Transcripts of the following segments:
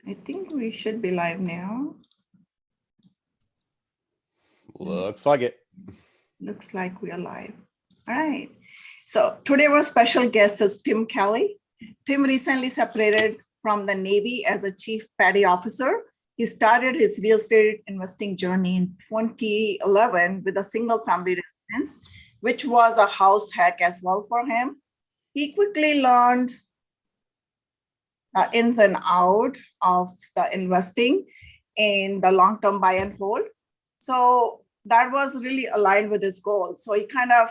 I think we should be live now. Looks like it. Looks like we are live. All right. So today our special guest is Tim Kelly. Tim recently separated from the Navy as a chief petty officer. He started his real estate investing journey in 2011 with a single family residence, which was a house hack as well for him. He quickly learned ins and out of the investing in the long-term buy and hold. So that was really aligned with his goal. So he kind of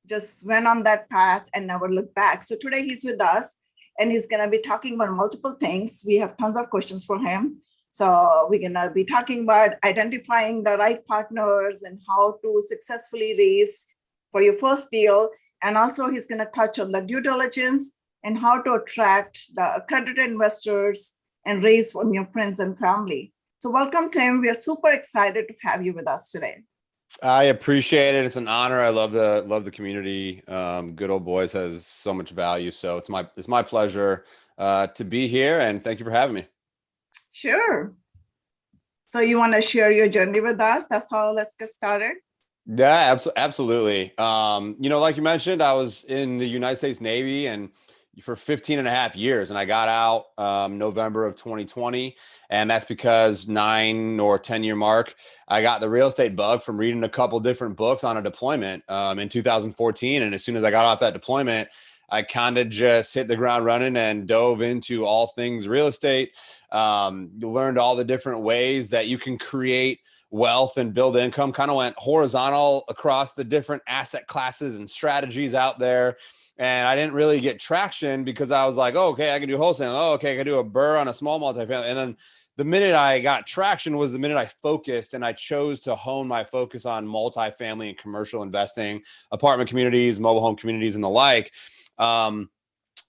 just went on that path and never looked back. So today he's with us and he's going to be talking about multiple things. We have tons of questions for him. So we're going to be talking about identifying the right partners and how to successfully raise for your first deal. And also he's going to touch on the due diligence and how to attract the accredited investors and raise from your friends and family. So welcome, Tim. We are super excited to have you with us today. I appreciate it. It's an honor. I love the community. Good Old Boys has so much value. So it's my pleasure to be here, and thank you for having me. Sure. So you want to share your journey with us? That's how. Let's get started. Yeah, absolutely. Like you mentioned, I was in the United States Navy and for 15 and a half years, and I got out November of 2020. And that's because 9 or 10 year mark, I got the real estate bug from reading a couple different books on a deployment in 2014. And as soon as I got off that deployment, I kind of just hit the ground running and dove into all things real estate. Learned all the different ways that you can create wealth and build income, kind of went horizontal across the different asset classes and strategies out there. And I didn't really get traction because I was like, oh, okay, I can do wholesale. Oh, okay, I can do a BRRRR on a small multifamily. And then the minute I got traction was the minute I focused, and I chose to hone my focus on multifamily and commercial investing, apartment communities, mobile home communities, and the like.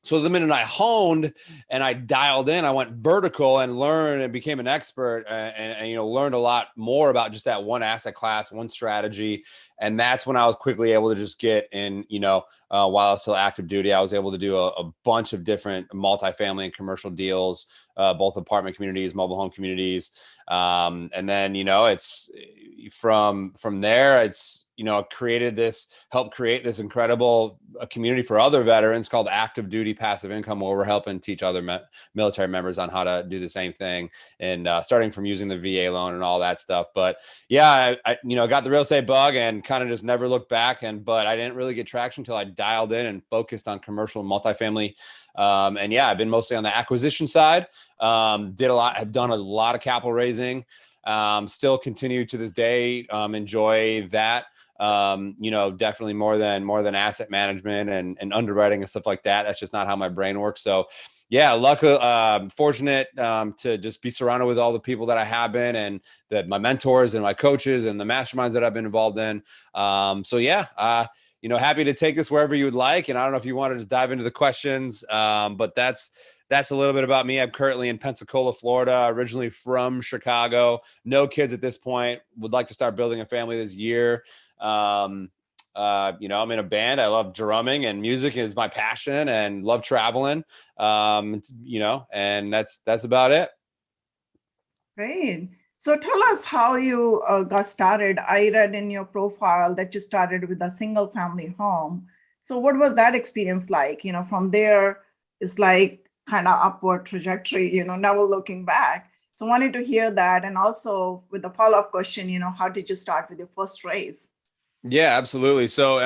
So the minute I honed and I dialed in, I went vertical and learned and became an expert and learned a lot more about just that one asset class, one strategy. And that's when I was quickly able to just get in, while I was still active duty, I was able to do a bunch of different multifamily and commercial deals, both apartment communities, mobile home communities. And then, it's from there, it's, helped create this incredible community for other veterans called Active Duty Passive Income, where we're helping teach other military members on how to do the same thing, and starting from using the VA loan and all that stuff. But yeah, I got the real estate bug and kind of just never looked back. But I didn't really get traction until I dialed in and focused on commercial and multifamily. And yeah, I've been mostly on the acquisition side. Have done a lot of capital raising. Still continue to this day, enjoy that. Definitely more than asset management and underwriting and stuff like that. That's just not how my brain works. So yeah, fortunate to just be surrounded with all the people that I have been, and that my mentors and my coaches and the masterminds that I've been involved in. Happy to take this wherever you would like. And I don't know if you wanted to dive into the questions, but that's a little bit about me. I'm currently in Pensacola, Florida, originally from Chicago. No kids at this point. Would like to start building a family this year. I'm in a band. I love drumming, and music is my passion, and love traveling. And that's about it. Great. So tell us how you got started. I read in your profile that you started with a single family home. So what was that experience like? From there, it's like kind of upward trajectory, never looking back. So I wanted to hear that. And also with the follow-up question, how did you start with your first raise? Yeah, absolutely. So,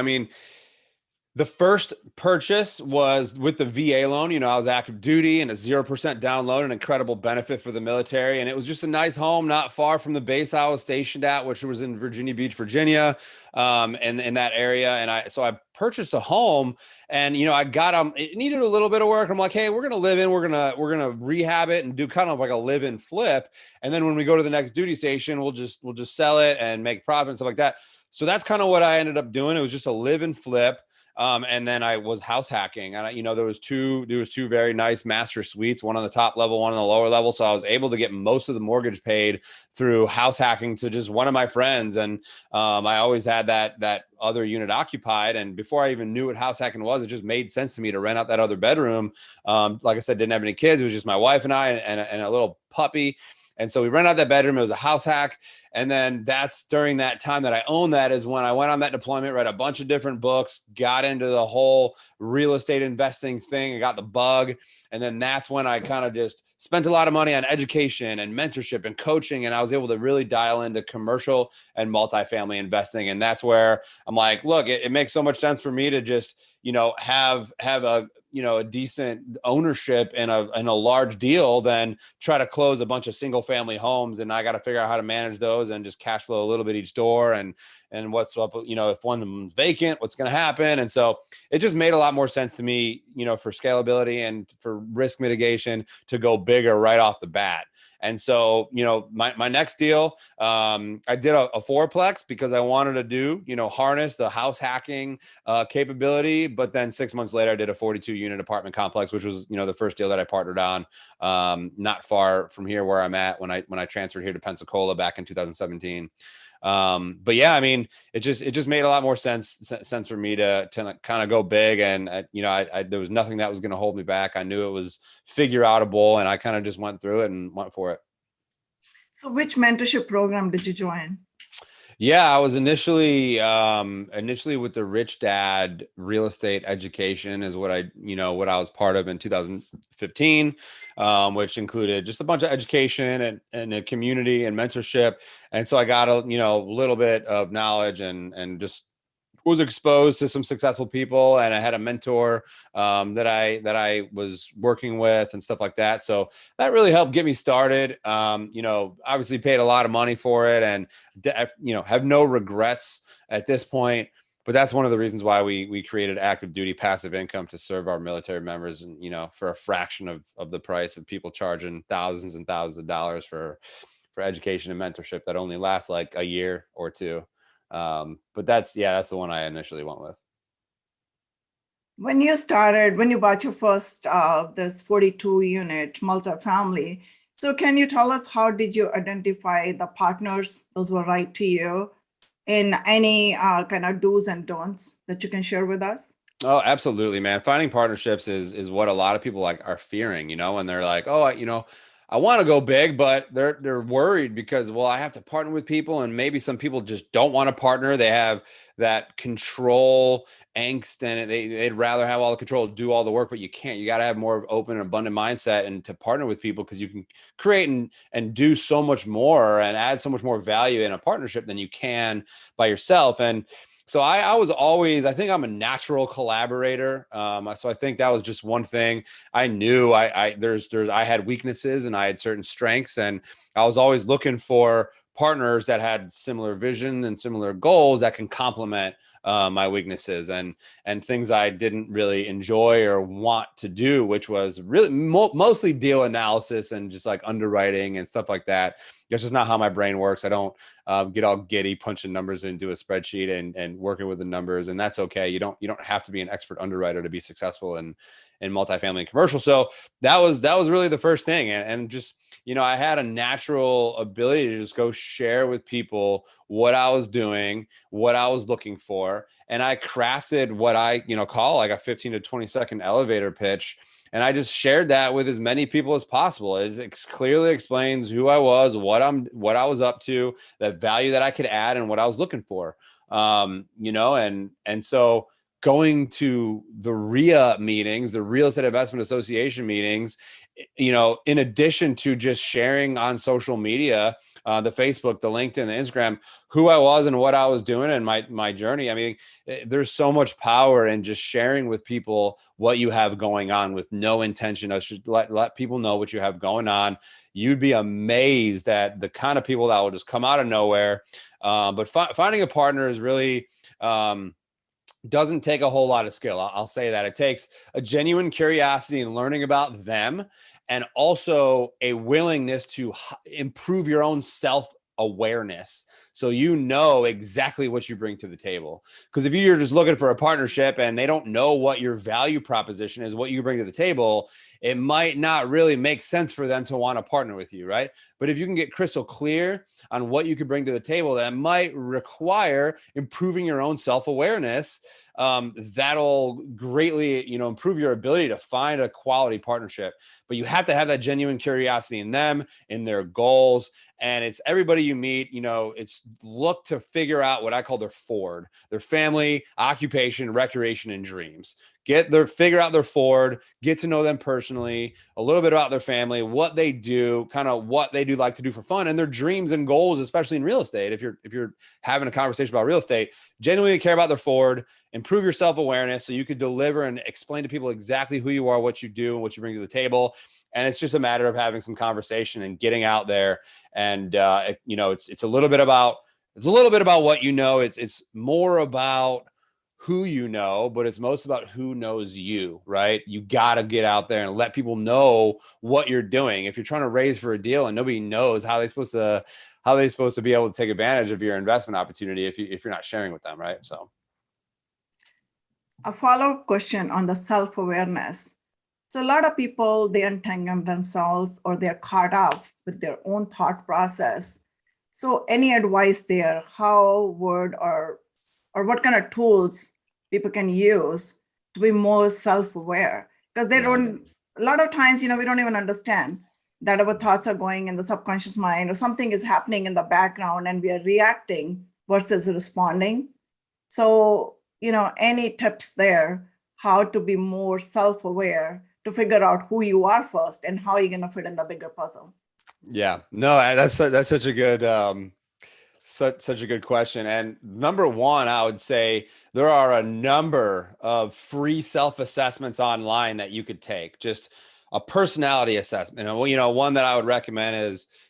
the first purchase was with the VA loan. I was active duty and a 0% down loan, an incredible benefit for the military. And it was just a nice home, not far from the base I was stationed at, which was in Virginia Beach, Virginia, and in that area. And so I purchased a home, and, I got it needed a little bit of work. I'm like, hey, we're going to live in, we're going to rehab it and do kind of like a live in flip. And then when we go to the next duty station, we'll just sell it and make profit and stuff like that. So that's kind of what I ended up doing. It was just a live and flip. And then I was house hacking, and there was two very nice master suites, one on the top level, one on the lower level. So I was able to get most of the mortgage paid through house hacking to just one of my friends. And I always had that other unit occupied. And before I even knew what house hacking was, it just made sense to me to rent out that other bedroom. Like I said, didn't have any kids. It was just my wife and I and a little puppy. And so we rented out that bedroom. It was a house hack. And then that's during that time that I owned that is when I went on that deployment, read a bunch of different books, got into the whole real estate investing thing. I got the bug. And then that's when I kind of just spent a lot of money on education and mentorship and coaching. And I was able to really dial into commercial and multifamily investing. And that's where I'm like, look, it makes so much sense for me to just, have a decent ownership in a large deal than try to close a bunch of single family homes. And I got to figure out how to manage those and just cash flow a little bit each door and what's up, if one's vacant, what's going to happen. And so it just made a lot more sense to me, for scalability and for risk mitigation to go bigger right off the bat. And so, my next deal, I did a fourplex because I wanted to do, harness the house hacking capability. But then 6 months later, I did a 42 unit apartment complex, which was, the first deal that I partnered on, not far from here where I'm at when I transferred here to Pensacola back in 2017. But yeah, I mean, it just made a lot more sense for me to kind of go big. And, there was nothing that was going to hold me back. I knew it was figure outable, and I kind of just went through it and went for it. So which mentorship program did you join? Yeah, I was initially with the Rich Dad Real Estate Education is what I was part of in 2015, which included just a bunch of education and a community and mentorship. And so I got a little bit of knowledge and just was exposed to some successful people, and I had a mentor that I was working with and stuff like that. So that really helped get me started. Obviously paid a lot of money for it, and have no regrets at this point. But that's one of the reasons why we created Active Duty Passive Income to serve our military members, and for a fraction of the price of people charging thousands and thousands of dollars for education and mentorship that only lasts like a year or two. But that's the one I initially went with. When you bought your first, this 42 unit multifamily, so can you tell us how did you identify the partners, those were right to you, in any kind of do's and don'ts that you can share with us? Oh, absolutely, man. Finding partnerships is what a lot of people are fearing, and they're like, oh, I want to go big, but they're worried because, well, I have to partner with people, and maybe some people just don't want to partner. They have that control angst, and they'd rather have all the control, do all the work, but you can't. You got to have more open and abundant mindset and to partner with people, because you can create and do so much more and add so much more value in a partnership than you can by yourself. And so I think I'm a natural collaborator. So I think that was just one thing I knew. I had weaknesses and I had certain strengths, and I was always looking for partners that had similar vision and similar goals that can complement my weaknesses and things I didn't really enjoy or want to do, which was really mostly deal analysis and just like underwriting and stuff like that. That's just not how my brain works. I don't get all giddy punching numbers into a spreadsheet and working with the numbers, and that's okay. You don't have to be an expert underwriter to be successful in multifamily and commercial. So that was really the first thing, and just I had a natural ability to just go share with people what I was doing, what I was looking for, and I crafted what I call like a 15 to 20 second elevator pitch. And I just shared that with as many people as possible. It clearly explains who I was, what I was up to, that value that I could add, and what I was looking for. And so going to the RIA meetings, the Real Estate Investment Association meetings, in addition to just sharing on social media, the Facebook, the LinkedIn, the Instagram, who I was and what I was doing and my journey. I mean, there's so much power in just sharing with people what you have going on with no intention. I should let people know what you have going on. You'd be amazed at the kind of people that will just come out of nowhere. But finding a partner is really, doesn't take a whole lot of skill. I'll say that. It takes a genuine curiosity and learning about them, and also a willingness to improve your own self awareness. So you know exactly what you bring to the table. Because if you're just looking for a partnership and they don't know what your value proposition is, what you bring to the table, it might not really make sense for them to want to partner with you, right? But if you can get crystal clear on what you could bring to the table, that might require improving your own self-awareness. That'll greatly, improve your ability to find a quality partnership. But you have to have that genuine curiosity in them, in their goals. And it's everybody you meet, it's look to figure out what I call their Ford, their family, occupation, recreation, and dreams. Figure out their Ford, get to know them personally, a little bit about their family, what they do, kind of what they do like to do for fun, and their dreams and goals, especially in real estate. If you're having a conversation about real estate, genuinely care about their Ford, improve your self-awareness so you could deliver and explain to people exactly who you are, what you do, and what you bring to the table. And it's just a matter of having some conversation and getting out there. And it's a little bit about what you know. It's more about who you know, but it's most about who knows you, right? You got to get out there and let people know what you're doing. If you're trying to raise for a deal and nobody knows how they're supposed to be able to take advantage of your investment opportunity if you're not sharing with them, right? So a follow-up question on the self-awareness. So a lot of people, they entangle themselves or they're caught up with their own thought process. So any advice there, how would or what kind of tools people can use to be more self-aware? Because they don't, a lot of times, we don't even understand that our thoughts are going in the subconscious mind or something is happening in the background and we are reacting versus responding. So, any tips there, how to be more self-aware to figure out who you are first and how you're going to fit in the bigger puzzle? Yeah, no, that's such a good, such a good question. And number one, I would say there are a number of free self-assessments online that you could take. Just a personality assessment. And, one that I would recommend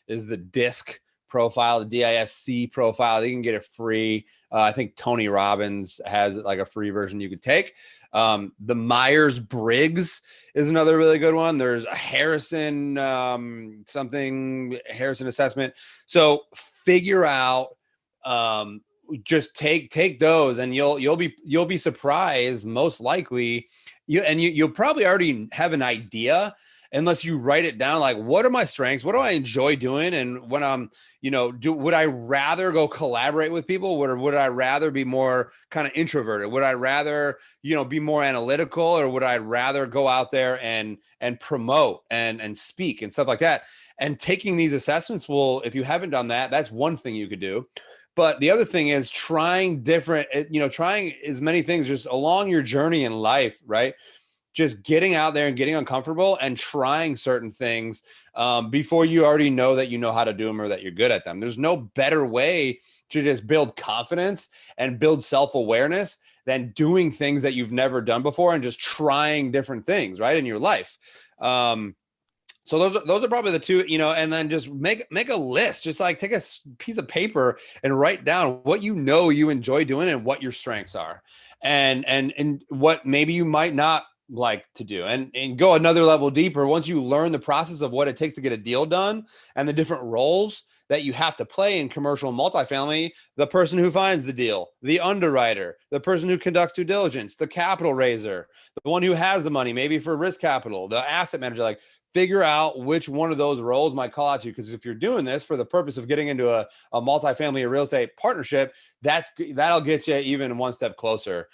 is the DISC profile, the DISC profile. You can get it free. I think Tony Robbins has like a free version you could take. The Myers-Briggs is another really good one. There's a Harrison assessment. So figure out, just take those, and you'll be surprised. Most likely, you'll probably already have an idea, unless you write it down. Like, what are my strengths? What do I enjoy doing? And when I'm, would I rather go collaborate with people? Would I rather be more kind of introverted? Would I rather, be more analytical, or would I rather go out there and promote and speak and stuff like that? And taking these assessments if you haven't done that, that's one thing you could do. But the other thing is trying trying as many things just along your journey in life, right? Just getting out there and getting uncomfortable and trying certain things before you already know that you know how to do them or that you're good at them. There's no better way to just build confidence and build self-awareness than doing things that you've never done before and just trying different things, right, in your life. So those are probably the two, and then just make a list. Just like take a piece of paper and write down what you enjoy doing and what your strengths are, and what maybe you might not like to do, and go another level deeper. Once you learn the process of what it takes to get a deal done and the different roles that you have to play in commercial and multifamily, the person who finds the deal, the underwriter, the person who conducts due diligence, the capital raiser, the one who has the money, maybe for risk capital, the asset manager, like figure out which one of those roles might call out to you. Because if you're doing this for the purpose of getting into a multifamily or real estate partnership, that'll get you even one step closer.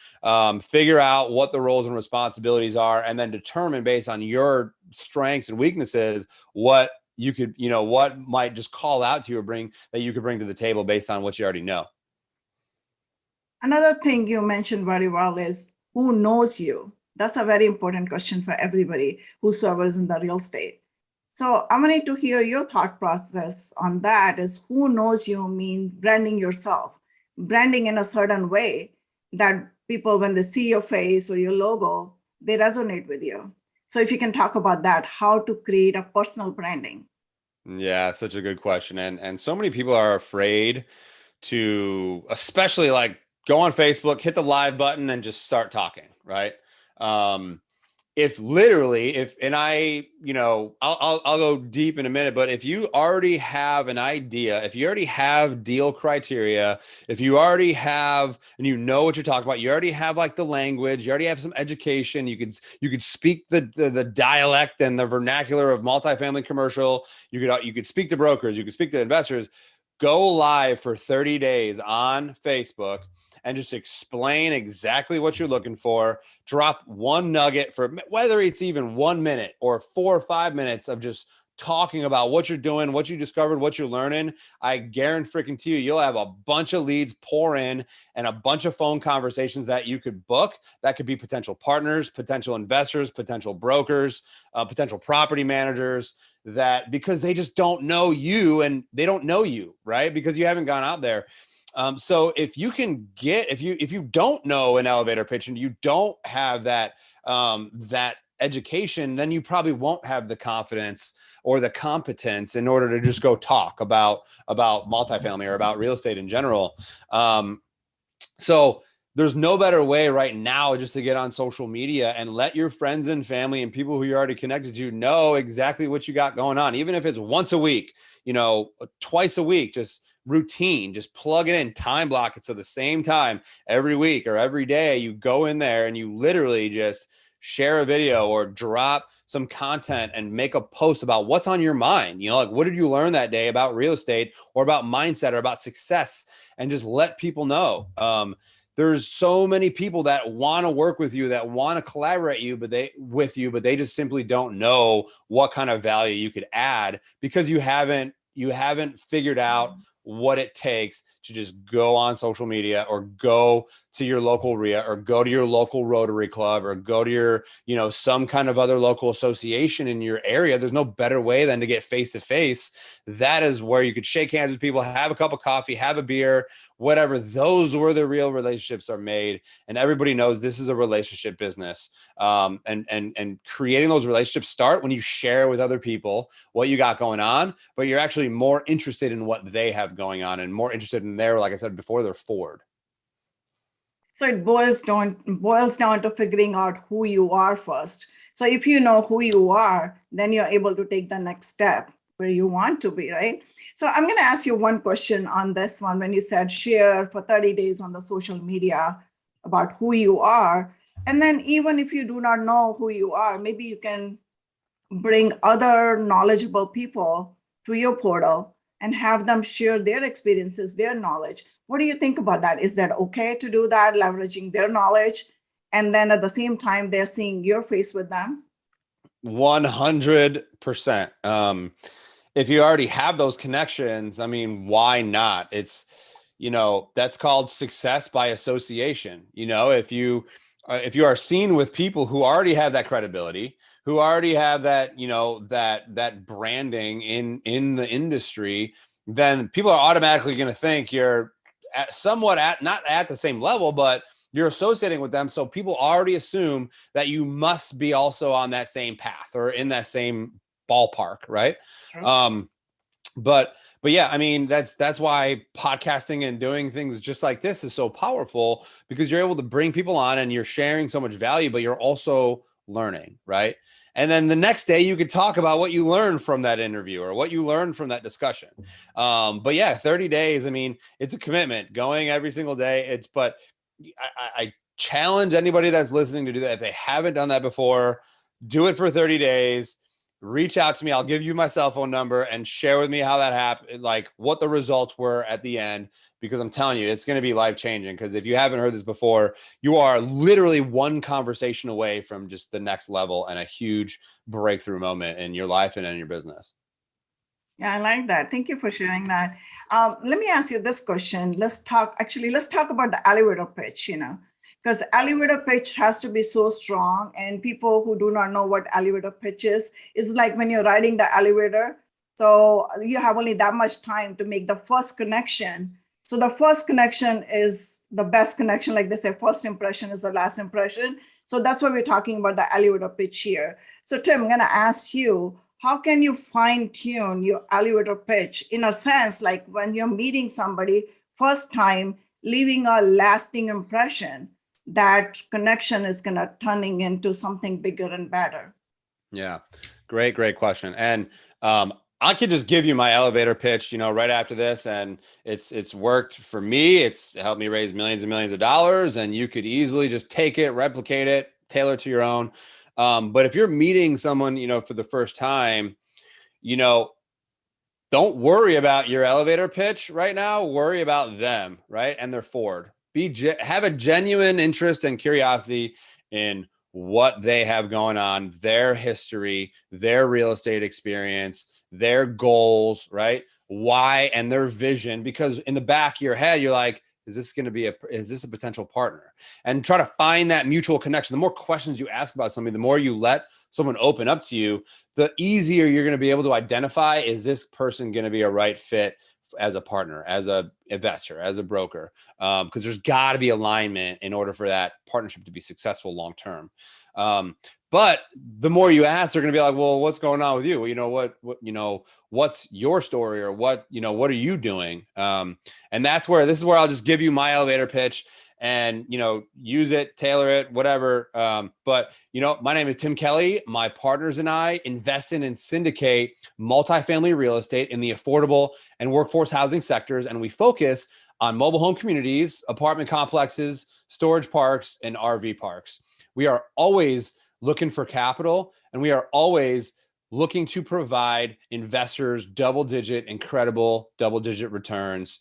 Figure out what the roles and responsibilities are, and then determine based on your strengths and weaknesses what you could, what might just call out to you or that you could bring to the table based on what you already know. Another thing you mentioned very well is who knows you. That's a very important question for everybody, whosoever is in the real estate. So I wanted to hear your thought process on that. Is who knows you mean branding yourself, branding in a certain way that people, when they see your face or your logo, they resonate with you. So if you can talk about that, how to create a personal branding. Yeah, such a good question. And so many people are afraid to, especially like go on Facebook, hit the live button and just start talking, right? if literally, and I, I'll go deep in a minute, but if you already have an idea, if you already have deal criteria, if you already have, and you know what you're talking about, you already have like the language, you already have some education, you could speak the dialect and the vernacular of multifamily commercial, you could speak to brokers, you could speak to investors, go live for 30 days on Facebook and just explain exactly what you're looking for. Drop one nugget for whether it's even 1 minute or 4 or 5 minutes of just talking about what you're doing, what you discovered, what you're learning. I guarantee you'll have a bunch of leads pour in and a bunch of phone conversations that you could book. That could be potential partners, potential investors, potential brokers, potential property managers, that because they just don't know you and they don't know you, right? Because you haven't gone out there. So if you can get, if you don't know an elevator pitch and you don't have that education, then you probably won't have the confidence or the competence in order to just go talk about multifamily or about real estate in general. So there's no better way right now just to get on social media and let your friends and family and people who you're already connected to know exactly what you got going on. Even if it's once a week, twice a week, just routine, just plug it in, time block it. So the same time every week or every day you go in there and you literally just share a video or drop some content and make a post about what's on your mind. Like what did you learn that day about real estate or about mindset or about success, and just let people know. There's so many people that want to work with you, that want to collaborate but they just simply don't know what kind of value you could add because you haven't figured out what it takes to just go on social media or go to your local RIA or go to your local Rotary Club or go to your, some kind of other local association in your area. There's no better way than to get face to face. That is where you could shake hands with people, have a cup of coffee, have a beer, whatever. Those were the real relationships are made. And everybody knows this is a relationship business. And creating those relationships start when you share with other people what you got going on, but you're actually more interested in what they have going on and more interested in their, like I said before, their forward. So it boils down to figuring out who you are first. So if you know who you are, then you're able to take the next step where you want to be, right? So I'm going to ask you one question on this one. When you said share for 30 days on the social media about who you are, and then even if you do not know who you are, maybe you can bring other knowledgeable people to your portal and have them share their experiences, their knowledge. What do you think about that? Is that okay to do that, leveraging their knowledge? And then at the same time, they're seeing your face with them? 100%. If you already have those connections, I mean, why not? It's, that's called success by association. If you are seen with people who already have that credibility, who already have that, that branding in the industry, then people are automatically going to think you're not at the same level, but you're associating with them. So people already assume that you must be also on that same path or in that same ballpark. Right. But yeah, I mean, that's why podcasting and doing things just like this is so powerful, because you're able to bring people on and you're sharing so much value, but you're also learning. Right. And then the next day you could talk about what you learned from that interview or what you learned from that discussion. But yeah, 30 days, I mean, it's a commitment going every single day. But I challenge anybody that's listening to do that. If they haven't done that before, do it for 30 days, reach out to me. I'll give you my cell phone number and share with me how that happened, like what the results were at the end. Because I'm telling you, it's going to be life-changing. Because if you haven't heard this before, you are literally one conversation away from just the next level and a huge breakthrough moment in your life and in your business. Yeah, I like that. Thank you for sharing that. Let me ask you this question. Let's talk about the elevator pitch, because elevator pitch has to be so strong. And people who do not know what elevator pitch is like when you're riding the elevator. So you have only that much time to make the first connection. So the first connection is the best connection. Like they say, first impression is the last impression. So that's why we're talking about the elevator pitch here. So Tim, I'm going to ask you, how can you fine tune your elevator pitch in a sense, like when you're meeting somebody first time, leaving a lasting impression? that connection is going to turning into something bigger and better? Yeah, great question. And I could just give you my elevator pitch, right after this, and it's worked for me. It's helped me raise millions and millions of dollars, and you could easily just take it, replicate it, tailor it to your own. But if you're meeting someone, for the first time, don't worry about your elevator pitch right now. Worry about them, right? And their Ford. Have a genuine interest and curiosity in what they have going on, their history, their real estate experience, their goals, right? Why and their vision. Because in the back of your head, you're like, is this a potential partner? And try to find that mutual connection. The more questions you ask about something, the more you let someone open up to you, the easier you're going to be able to identify, is this person going to be a right fit as a partner, as a investor, as a broker? Because there's got to be alignment in order for that partnership to be successful long term. But the more you ask, they're going to be like, well, what's going on with you? What's your story, or what are you doing? And this is where I'll just give you my elevator pitch, and, use it, tailor it, whatever. But my name is Tim Kelly. My partners and I invest in and syndicate multifamily real estate in the affordable and workforce housing sectors. And we focus on mobile home communities, apartment complexes, storage parks, and RV parks. We are always looking for capital, and we are always looking to provide investors incredible double-digit returns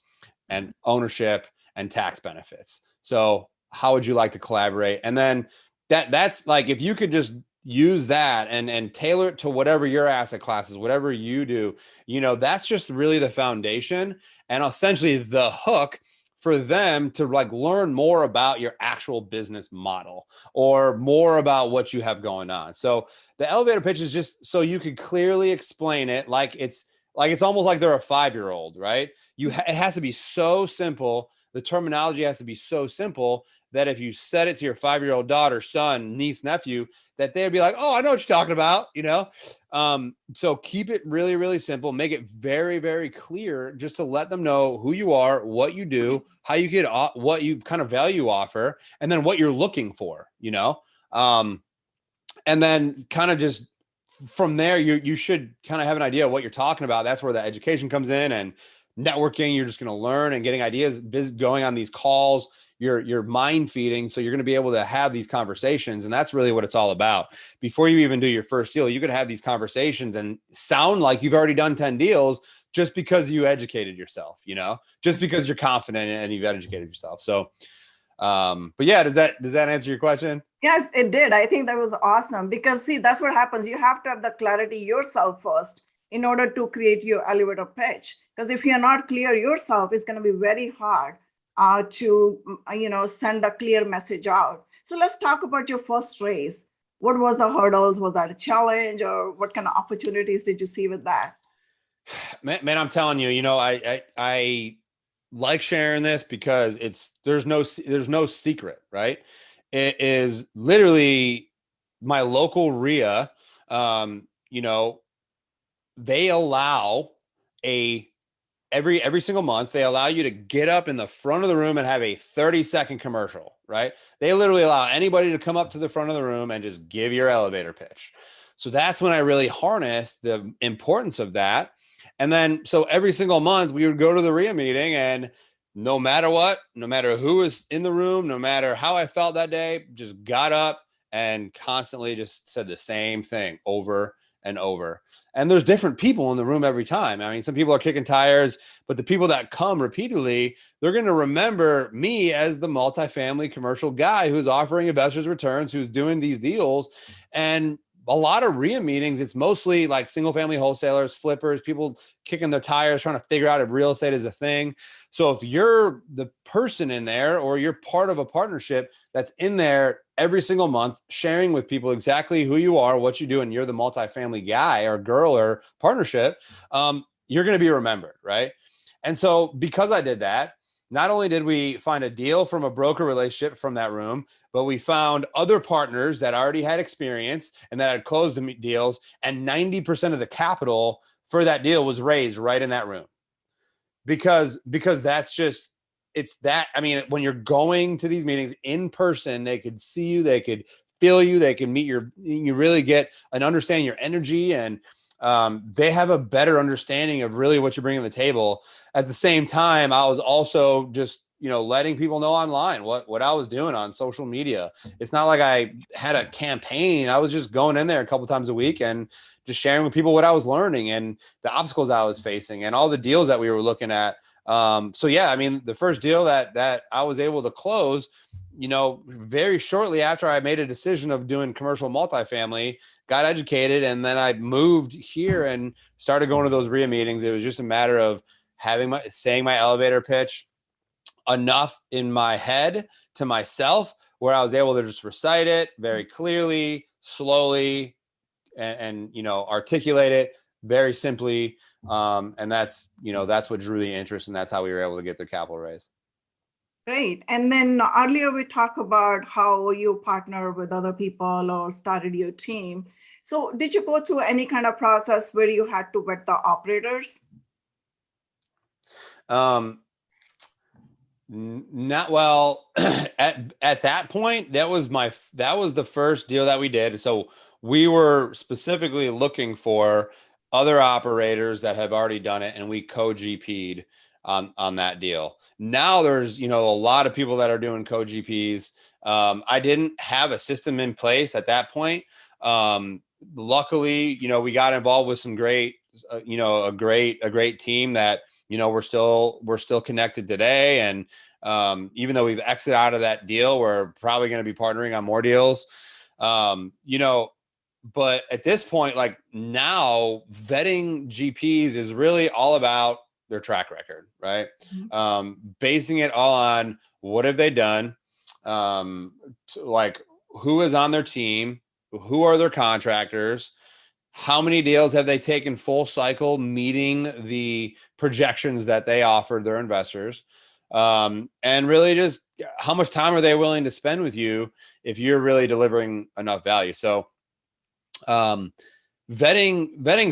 and ownership and tax benefits. So how would you like to collaborate? And then that's like, if you could just use that and tailor it to whatever your asset class is, whatever you do, that's just really the foundation and essentially the hook for them to learn more about your actual business model or more about what you have going on. So the elevator pitch is just so you could clearly explain it it's almost like they're a 5-year-old, right? It has to be so simple. The terminology has to be so simple that if you said it to your 5-year-old daughter, son, niece, nephew, that they'd be like, oh, I know what you're talking about, So keep it really, really simple. Make it very, very clear, just to let them know who you are, what you do, how you get, what you kind of value offer, and then what you're looking for, and then kind of just from there, you should kind of have an idea of what you're talking about. That's where the education comes in, and networking. You're just going to learn and getting ideas, going on these calls. You're mind feeding. So you're going to be able to have these conversations. And that's really what it's all about. Before you even do your first deal, you could have these conversations and sound like you've already done 10 deals just because you educated yourself, just because you're confident and you've educated yourself. So, but yeah, does that answer your question? Yes, it did. I think that was awesome because see, that's what happens. You have to have the clarity yourself first in order to create your elevator pitch. Because if you're not clear yourself, it's going to be very hard to send a clear message out. So let's talk about your first raise. What was the hurdles? Was that a challenge, or what kind of opportunities did you see with that? Man, I'm telling you, I like sharing this because there's no secret, right? It is literally my local RIA. They allow every single month, they allow you to get up in the front of the room and have a 30-second commercial, right? They literally allow anybody to come up to the front of the room and just give your elevator pitch. So that's when I really harnessed the importance of that. And then, so every single month we would go to the RIA meeting, and no matter what, no matter who was in the room, no matter how I felt that day, just got up and constantly just said the same thing over and over. And there's different people in the room every time. I mean, some people are kicking tires, but the people that come repeatedly, they're going to remember me as the multifamily commercial guy who's offering investors returns, who's doing these deals. And a lot of RIA meetings, it's mostly like single family wholesalers, flippers, people kicking their tires, trying to figure out if real estate is a thing. So if you're the person in there, or you're part of a partnership that's in there every single month, sharing with people exactly who you are, what you do, and you're the multifamily guy or girl or partnership, you're going to be remembered, right? And so because I did that, not only did we find a deal from a broker relationship from that room, but we found other partners that already had experience and that had closed deals, and 90% of the capital for that deal was raised right in that room. Because that's just, it's that, I mean, when you're going to these meetings in person, they could see you, they could feel you, they can meet you really get an understanding of your energy, and they have a better understanding of really what you're bringing to the table. At the same time, I was also just, letting people know online what I was doing on social media. It's not like I had a campaign. I was just going in there a couple times a week and just sharing with people what I was learning and the obstacles I was facing and all the deals that we were looking at. So yeah, I mean, the first deal that I was able to close, very shortly after I made a decision of doing commercial multifamily, got educated, and then I moved here and started going to those RIA meetings. It was just a matter of saying my elevator pitch enough in my head to myself where I was able to just recite it very clearly, slowly, and articulate it very simply. And that's what drew the interest, and that's how we were able to get the capital raise. Great. And then earlier we talked about how you partner with other people or started your team. So did you go through any kind of process where you had to vet the operators? Not well. At that point, that was the first deal that we did. So we were specifically looking for other operators that have already done it, and we co-GP'd on that deal. Now there's, a lot of people that are doing co-GPs. I didn't have a system in place at that point. Luckily, we got involved with some great, a great team that, we're still connected today. And even though we've exited out of that deal, we're probably going to be partnering on more deals. But at this point, like now, vetting GPs is really all about their track record, right? Mm-hmm. Basing it all on what have they done, like who is on their team, who are their contractors, how many deals have they taken full cycle, meeting the projections that they offered their investors, and really just how much time are they willing to spend with you if you're really delivering enough value. So vetting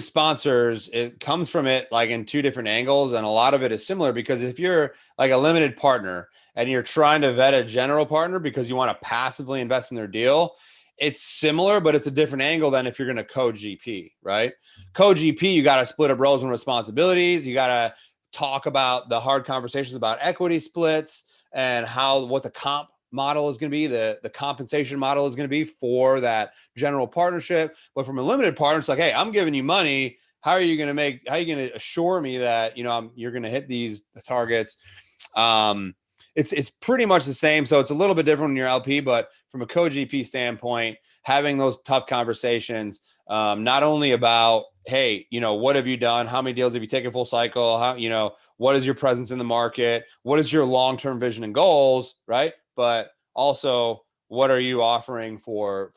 sponsors, it comes from it like in two different angles, and a lot of it is similar, because if you're like a limited partner and you're trying to vet a general partner because you want to passively invest in their deal, it's similar, but it's a different angle than if you're going to co-GP, right? Co-GP, you got to split up roles and responsibilities. You got to talk about the hard conversations about equity splits and what the comp model is going to be, the compensation model is going to be for that general partnership. But from a limited partner, it's like, hey, I'm giving you money. How are you going to assure me that, you're going to hit these targets? It's pretty much the same. So it's a little bit different when you're LP, but from a co-GP standpoint, having those tough conversations, not only about, hey, what have you done? How many deals have you taken full cycle? How, what is your presence in the market? What is your long-term vision and goals? Right. But also, what are you offering for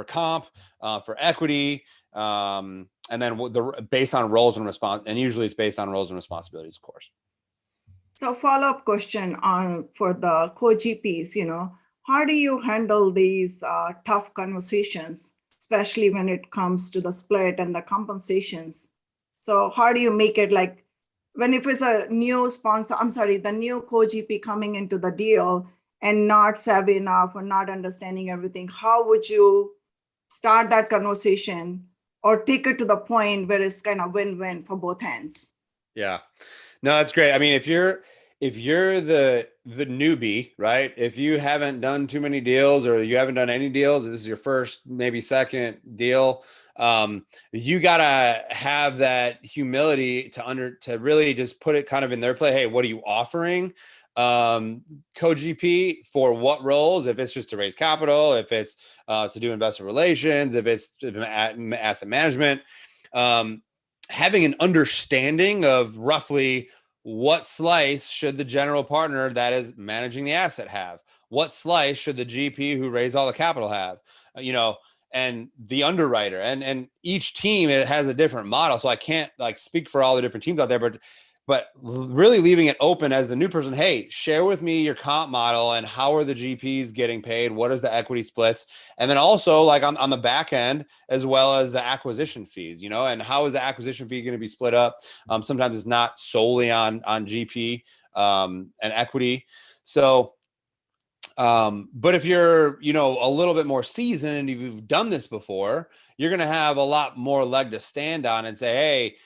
comp, for equity? And then based on roles and response, and usually it's based on roles and responsibilities, of course. So follow-up question for the co-GPs, how do you handle these tough conversations, especially when it comes to the split and the compensations? So how do you make it like, if it's a new sponsor, the new co-GP coming into the deal and not savvy enough or not understanding everything, how would you start that conversation or take it to the point where it's kind of win-win for both ends? Yeah. No, that's great. I mean, if you're the newbie, right? If you haven't done too many deals or you haven't done any deals, this is your first, maybe second deal, you gotta have that humility to really just put it kind of in their play. Hey, what are you offering? Co-GP for what roles? If it's just to raise capital, if it's to do investor relations, if it's asset management, having an understanding of roughly what slice should the general partner that is managing the asset have? What slice should the GP who raised all the capital have? And the underwriter, and each team, it has a different model. So I can't like speak for all the different teams out there, but really leaving it open as the new person. Hey, share with me your comp model and how are the GPs getting paid? What is the equity splits? And then also like on the back end, as well as the acquisition fees, and how is the acquisition fee going to be split up? Sometimes it's not solely on GP. and equity. So, but if you're, a little bit more seasoned and you've done this before, you're going to have a lot more leg to stand on and say, hey,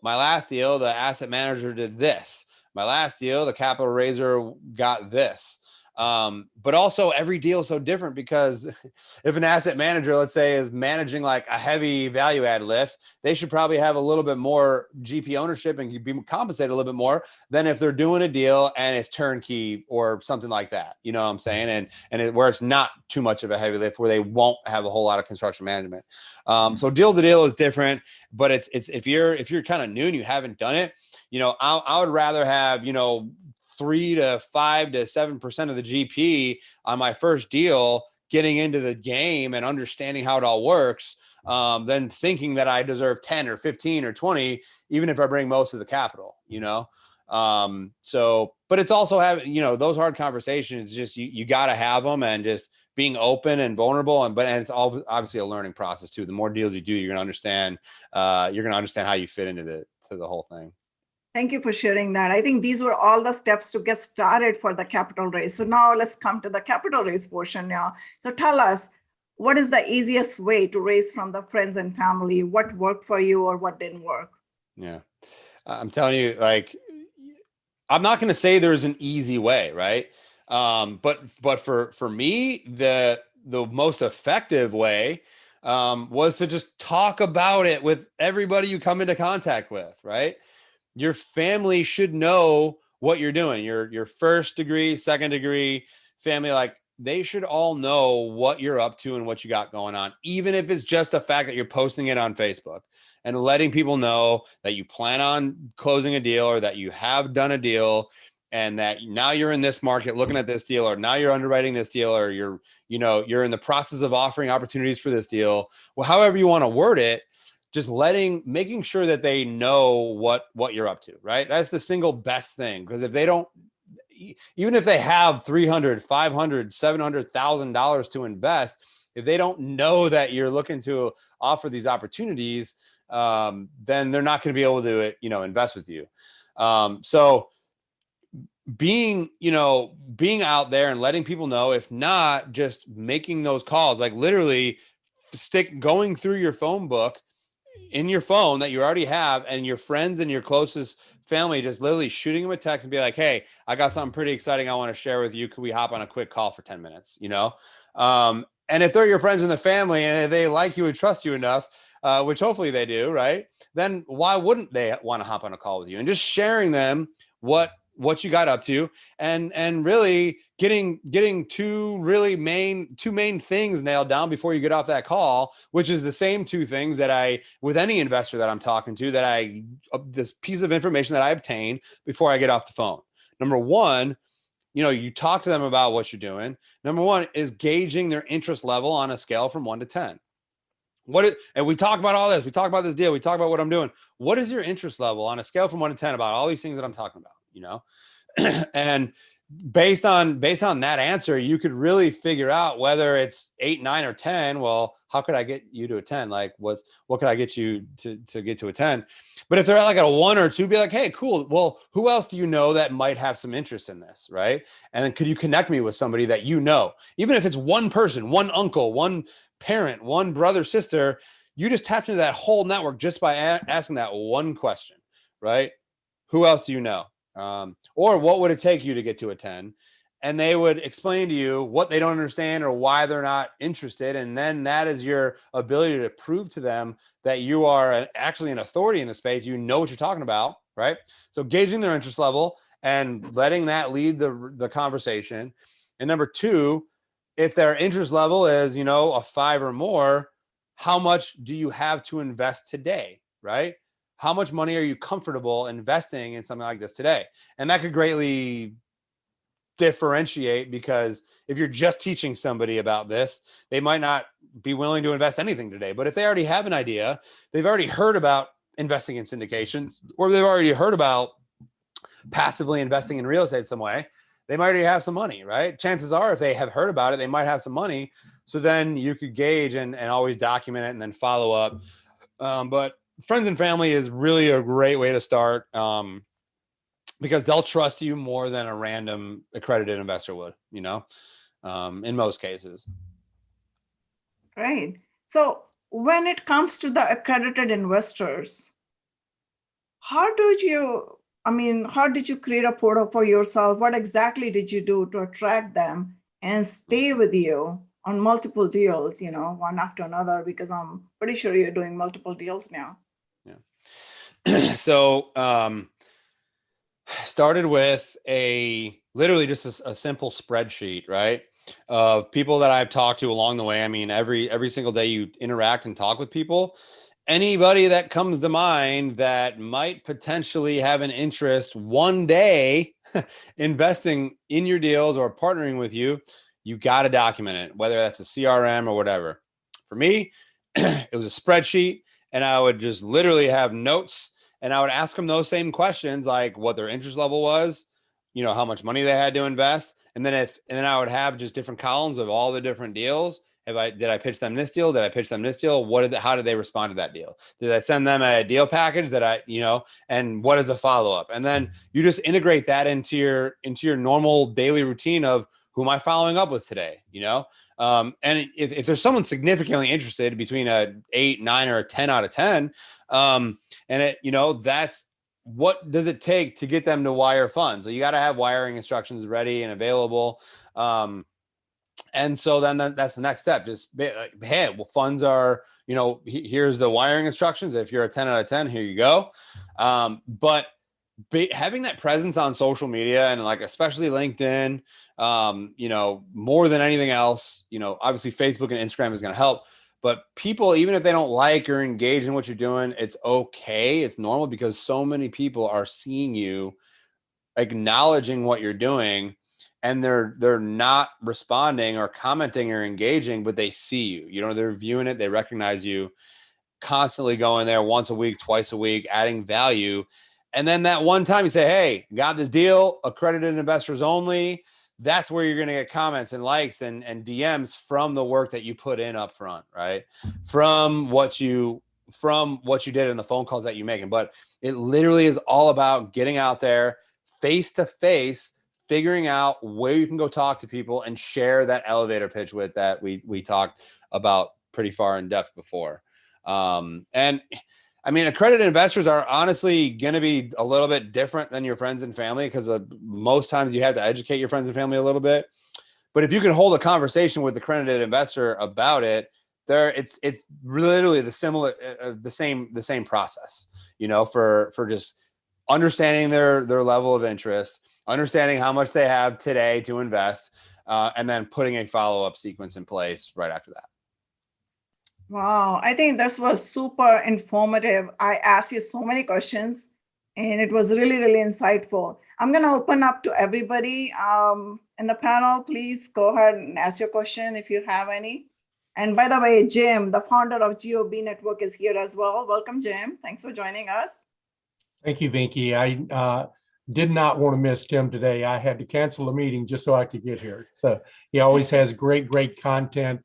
my last deal, the asset manager did this. My last deal, the capital raiser got this. But also every deal is so different, because if an asset manager, let's say, is managing like a heavy value add lift, they should probably have a little bit more GP ownership and be compensated a little bit more than if they're doing a deal and it's turnkey or something like that. You know what I'm saying? Where it's not too much of a heavy lift, where they won't have a whole lot of construction management. So deal to deal is different, but it's if you're kind of new and you haven't done it, I would rather have, 3 to 5 to 7% of the GP on my first deal, getting into the game and understanding how it all works, than thinking that I deserve 10 or 15 or 20, even if I bring most of the capital, but it's also having, those hard conversations, just, you got to have them, and just being open and vulnerable. And it's all obviously a learning process too. The more deals you do, you're going to understand how you fit into the whole thing. Thank you for sharing that. I think these were all the steps to get started for the capital raise. So now let's come to the capital raise portion now. So tell us, what is the easiest way to raise from the friends and family? What worked for you or what didn't work? Yeah, I'm telling you, like, I'm not going to say there's an easy way, right? But for me, the most effective way was to just talk about it with everybody you come into contact with, right? Your family should know what you're doing. Your first degree, second degree family, like, they should all know what you're up to and what you got going on, even if it's just the fact that you're posting it on Facebook and letting people know that you plan on closing a deal, or that you have done a deal, and that now you're in this market looking at this deal, or now you're underwriting this deal, or you're in the process of offering opportunities for this deal. Well, however you want to word it, just making sure that they know what you're up to, right? That's the single best thing. Because if they don't, even if they have $300, $500, $700,000 to invest, if they don't know that you're looking to offer these opportunities, then they're not going to be able to, invest with you. So being out there and letting people know, if not, just making those calls, like literally going through your phone book in your phone that you already have, and your friends and your closest family, just literally shooting them a text and be like, hey, I got something pretty exciting I want to share with you. Could we hop on a quick call for 10 minutes? And if they're your friends in the family and if they like you and trust you enough, which hopefully they do, right? Then why wouldn't they want to hop on a call with you? And just sharing them what you got up to, and really getting two main things nailed down before you get off that call, which is the same two things that with any investor that I'm talking to, this piece of information that I obtain before I get off the phone. Number one, you talk to them about what you're doing. Number one is gauging their interest level on a scale from 1 to 10. And we talk about all this. We talk about this deal. We talk about what I'm doing. What is your interest level on a scale from 1 to 10 about all these things that I'm talking about? And based on that answer, you could really figure out whether it's 8, 9, or 10. Well, how could I get you to a 10? Like, what could I get you to get to a 10? But if they're at like a 1 or 2, be like, hey, cool. Well, who else do you know that might have some interest in this, right? And then could you connect me with somebody that even if it's one person, one uncle, one parent, one brother, sister, you just tap into that whole network just by asking that one question, right? Who else do you know? Or what would it take you to get to a 10? And they would explain to you what they don't understand or why they're not interested. And then that is your ability to prove to them that you are actually an authority in the space. You know what you're talking about, right? So gauging their interest level and letting that lead the conversation. And number two, if their interest level is, a 5 or more, how much do you have to invest today, right? How much money are you comfortable investing in something like this today? And that could greatly differentiate, because if you're just teaching somebody about this, they might not be willing to invest anything today. But if they already have an idea, they've already heard about investing in syndications, or they've already heard about passively investing in real estate some way, they might already have some money, right? Chances are, if they have heard about it, they might have some money. So then you could gauge and always document it and then follow up. But friends and family is really a great way to start. because they'll trust you more than a random accredited investor would, in most cases. Right. So when it comes to the accredited investors, how did you create a portal for yourself? What exactly did you do to attract them and stay with you on multiple deals, one after another? Because I'm pretty sure you're doing multiple deals now. Yeah. So, started with literally just a simple spreadsheet, right? Of people that I've talked to along the way. I mean, every single day you interact and talk with people. Anybody that comes to mind that might potentially have an interest one day investing in your deals or partnering with you, you got to document it, whether that's a CRM or whatever. For me, it was a spreadsheet, and I would just literally have notes, and I would ask them those same questions, like what their interest level was, how much money they had to invest. And then I would have just different columns of all the different deals. Did I pitch them this deal? Did I pitch them this deal? How did they respond to that deal? Did I send them a deal package and what is the follow-up? And then you just integrate that into your normal daily routine of who am I following up with today? And if there's someone significantly interested between a 8, 9, or a 10 out of 10, that's what does it take to get them to wire funds? So you got to have wiring instructions ready and available. And so then that's the next step. Just be like, hey, well, funds are, here's the wiring instructions. If you're a 10 out of 10, here you go. But having that presence on social media and especially LinkedIn, more than anything else, obviously Facebook and Instagram is going to help. But people, even if they don't like or engage in what you're doing, it's okay. It's normal because so many people are seeing you, acknowledging what you're doing, and they're not responding or commenting or engaging, but they see you. They're viewing it. They recognize you, constantly going there once a week, twice a week, adding value. And then that one time you say, hey, got this deal, accredited investors only. That's where you're going to get comments and likes and DMs from the work that you put in up front, right? From what you did in the phone calls that you're making. But it literally is all about getting out there face to face, figuring out where you can go talk to people and share that elevator pitch with that we talked about pretty far in depth before. And I mean, accredited investors are honestly going to be a little bit different than your friends and family because most times you have to educate your friends and family a little bit. But if you can hold a conversation with the accredited investor about it, it's literally the same process, for just understanding their level of interest, understanding how much they have today to invest, and then putting a follow-up sequence in place right after that. Wow, I think this was super informative. I asked you so many questions and it was really, really insightful. I'm going to open up to everybody in the panel. Please go ahead and ask your question if you have any. And by the way, Jim, the founder of GOB Network, is here as well. Welcome, Jim. Thanks for joining us. Thank you, Venky. I did not want to miss Tim today. I had to cancel a meeting just so I could get here. So he always has great content.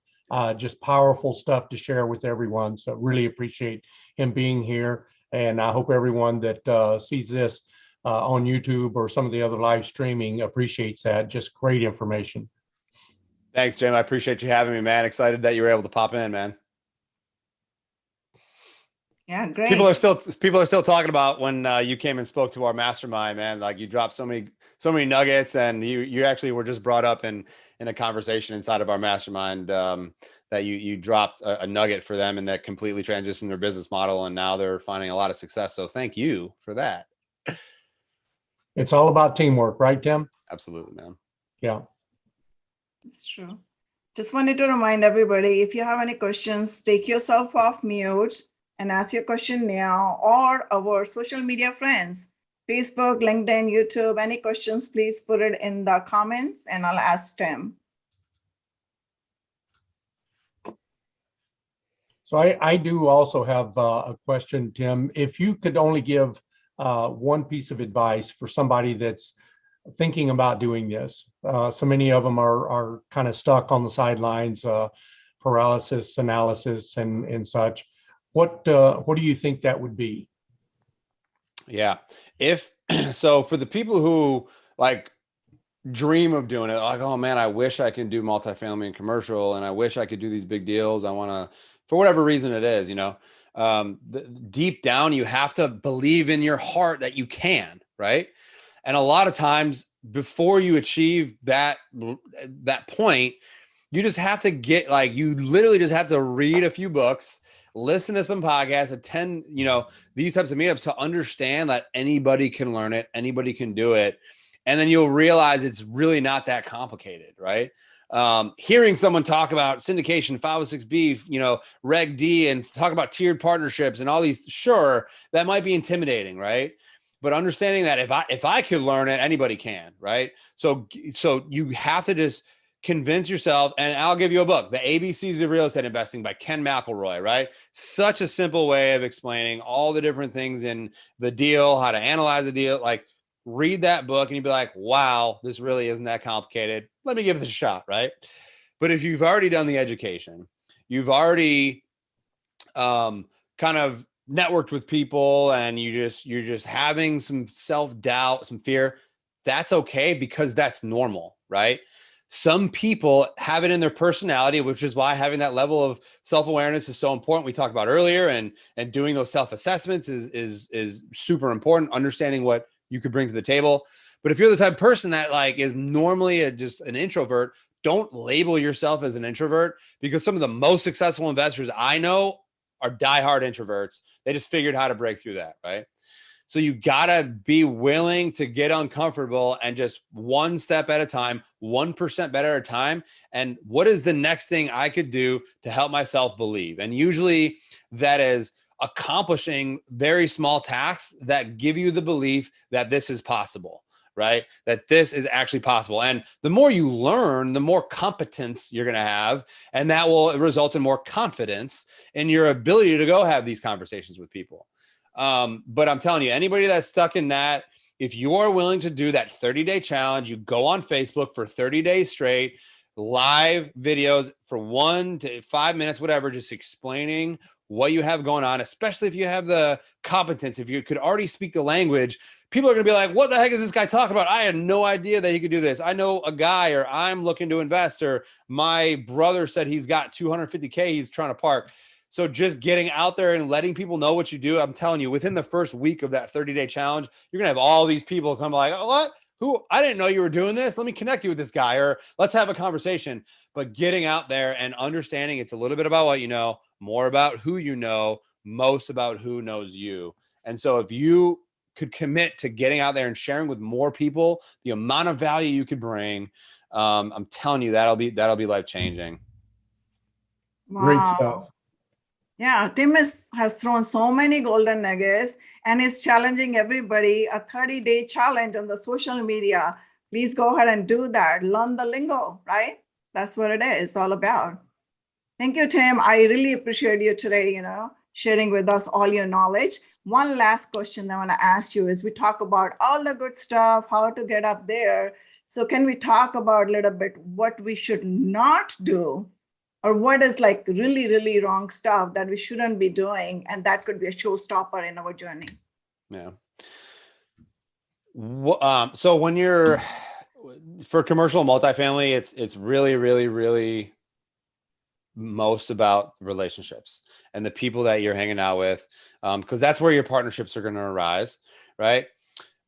Just powerful stuff to share with everyone. So really appreciate him being here. And I hope everyone that sees this on YouTube or some of the other live streaming appreciates that. Just great information. Thanks, Jim. I appreciate you having me, man. Excited that you were able to pop in, man. Yeah, great. People are still talking about when you came and spoke to our mastermind, man. Like you dropped so many nuggets, and you actually were just brought up in a conversation inside of our mastermind that you dropped a nugget for them, and that completely transitioned their business model, and now they're finding a lot of success. So thank you for that. It's all about teamwork, right, Tim? Absolutely, man. Yeah. It's true. Just wanted to remind everybody, if you have any questions, take yourself off mute and ask your question now, or our social media friends, Facebook, LinkedIn, YouTube, any questions, please put it in the comments and I'll ask Tim. So I do also have a question, Tim. If you could only give one piece of advice for somebody that's thinking about doing this, so many of them are kind of stuck on the sidelines, paralysis analysis and such. What do you think that would be? Yeah, If so, for the people who like dream of doing it, like, oh man, I wish I can do multifamily and commercial, and I wish I could do these big deals. I want to, for whatever reason it is, deep down, you have to believe in your heart that you can, right? And a lot of times before you achieve that point, you just have to get like, you literally just have to read a few books, listen to some podcasts, attend, these types of meetups to understand that anybody can learn it. Anybody can do it. And then you'll realize it's really not that complicated, right? Hearing someone talk about syndication, 506B, Reg D, and talk about tiered partnerships and all these, sure, that might be intimidating, right? But understanding that if I could learn it, anybody can, right? So you have to just convince yourself, and I'll give you a book, The ABCs of Real Estate Investing by Ken McElroy, right? Such a simple way of explaining all the different things in the deal, how to analyze a deal. Like, read that book and you'd be like, wow, this really isn't that complicated. Let me give this a shot, right? But if you've already done the education, you've already kind of networked with people, and you're just having some self-doubt, some fear, that's okay, because that's normal, right? Some people have it in their personality, which is why having that level of self-awareness is so important. We talked about earlier, and doing those self-assessments is super important, understanding what you could bring to the table. But if you're the type of person that like is normally just an introvert, don't label yourself as an introvert, because some of the most successful investors I know are diehard introverts. They just figured how to break through that, right? So you gotta be willing to get uncomfortable and just one step at a time, 1% better at a time. And what is the next thing I could do to help myself believe? And usually that is accomplishing very small tasks that give you the belief that this is possible, right? That this is actually possible. And the more you learn, the more competence you're going to have. And that will result in more confidence in your ability to go have these conversations with people. But I'm telling you, anybody that's stuck in that, if you are willing to do that 30-day challenge, you go on Facebook for 30 days straight, live videos for 1 to 5 minutes, whatever, just explaining what you have going on, especially if you have the competence, if you could already speak the language, people are going to be like, what the heck is this guy talking about? I had no idea that he could do this. I know a guy, or I'm looking to invest, or my brother said he's got 250K he's trying to park. So just getting out there and letting people know what you do, I'm telling you, within the first week of that 30-day challenge, you're going to have all these people come like, oh, what? Who? I didn't know you were doing this. Let me connect you with this guy, or let's have a conversation. But getting out there and understanding it's a little bit about what you know, more about who you know, most about who knows you. And so if you could commit to getting out there and sharing with more people the amount of value you could bring, I'm telling you, that'll be life-changing. Wow. Great stuff. Yeah, Tim has thrown so many golden nuggets, and is challenging everybody, a 30-day challenge on the social media. Please go ahead and do that. Learn the lingo, right? That's what it is all about. Thank you, Tim. I really appreciate you today, sharing with us all your knowledge. One last question I want to ask you is, we talk about all the good stuff, how to get up there. So can we talk about a little bit what we should not do, or what is like really, really wrong stuff that we shouldn't be doing, and that could be a showstopper in our journey? Yeah. So when you're for commercial multifamily, it's really, really, really most about relationships and the people that you're hanging out with, because that's where your partnerships are going to arise, right?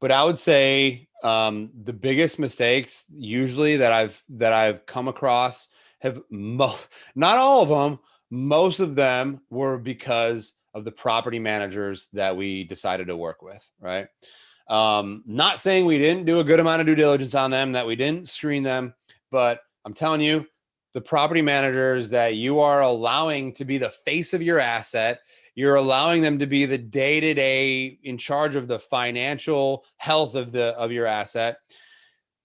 But I would say the biggest mistakes usually that I've come across have not all of them, most of them were because of the property managers that we decided to work with, right? Not saying we didn't do a good amount of due diligence on them, that we didn't screen them, but I'm telling you, the property managers that you are allowing to be the face of your asset, you're allowing them to be the day-to-day in charge of the financial health of your asset,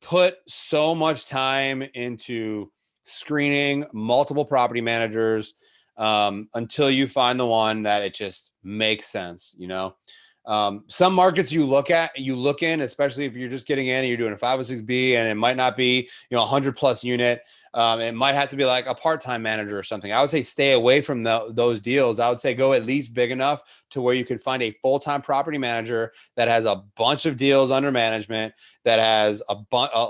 put so much time into screening multiple property managers until you find the one that it just makes sense. Some markets you look in, especially if you're just getting in and you're doing a 506B and it might not be, 100 plus unit. It might have to be like a part-time manager or something. I would say stay away from those deals. I would say go at least big enough to where you could find a full-time property manager that has a bunch of deals under management, that has a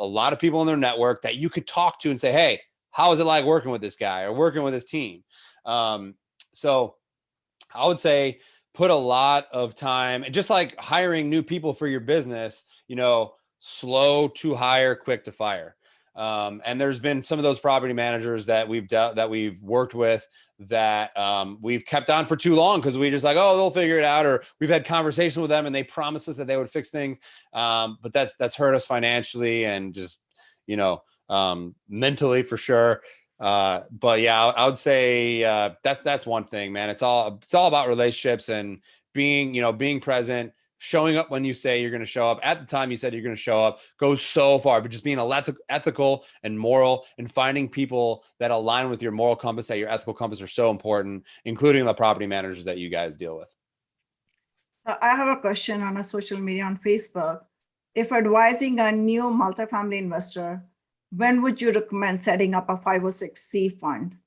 lot of people in their network that you could talk to and say, hey, how is it like working with this guy or working with his team? So I would say put a lot of time, and just like hiring new people for your business, slow to hire, quick to fire. And there's been some of those property managers that we've worked with that we've kept on for too long because we just like, oh, they'll figure it out, or we've had conversations with them and they promised us that they would fix things. But that's hurt us financially and just, mentally for sure. But yeah, I would say that's one thing, man. It's all about relationships and being present. Showing up when you say you're going to show up at the time you said you're going to show up goes so far, but just being ethical and moral and finding people that align with your moral compass, that your ethical compass, are so important, including the property managers that you guys deal with. So I have a question on a social media on Facebook. If advising a new multifamily investor, when would you recommend setting up a 506c fund?